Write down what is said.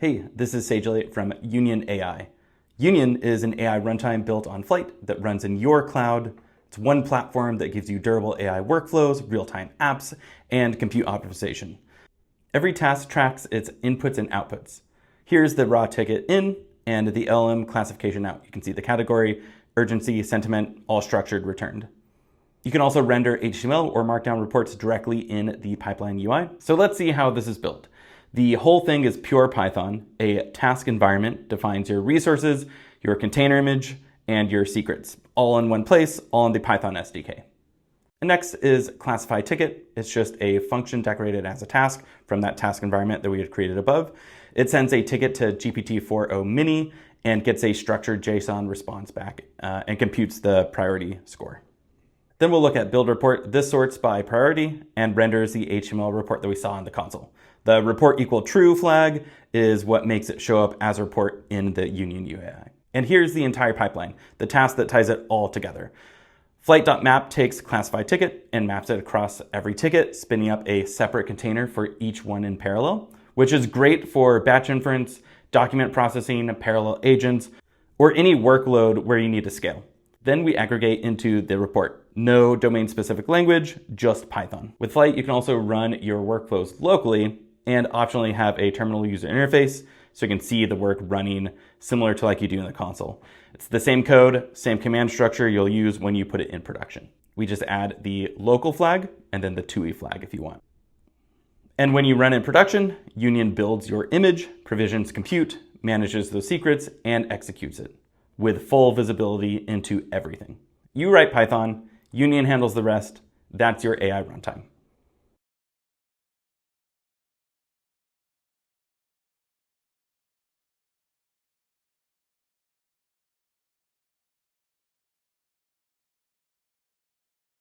Hey, this is Sage Elliott from Union.ai. Union is an AI runtime built on Flight that runs in your cloud. It's one platform that gives you durable AI workflows, real-time apps, and compute optimization. Every task tracks its inputs and outputs. Here's the raw ticket in and the LLM classification out. You can see the category, urgency, sentiment, all structured, returned. You can also render HTML or Markdown reports directly in the pipeline UI. So let's see how this is built. The whole thing is pure Python. A task environment defines your resources, your container image, and your secrets, all in one place, all in the Python SDK. And next is classify ticket. It's just a function decorated as a task from that task environment that we had created above. It sends a ticket to GPT-4o mini and gets a structured JSON response back and computes the priority score. Then we'll look at build report. This sorts by priority and renders the HTML report that we saw in the console. The report equal true flag is what makes it show up as a report in the Union UI. And here's the entire pipeline, the task that ties it all together. Flight.map takes classify ticket and maps it across every ticket, spinning up a separate container for each one in parallel, which is great for batch inference, document processing, parallel agents, or any workload where you need to scale. Then we aggregate into the report. No domain-specific language, just Python. With Flight, you can also run your workflows locally and optionally have a terminal user interface so you can see the work running similar to like you do in the console. It's the same code, same command structure you'll use when you put it in production. We just add the local flag and then the TUI flag if you want. And when you run in production, Union builds your image, provisions compute, manages those secrets, and executes it with full visibility into everything. You write Python, Union handles the rest. That's your AI runtime.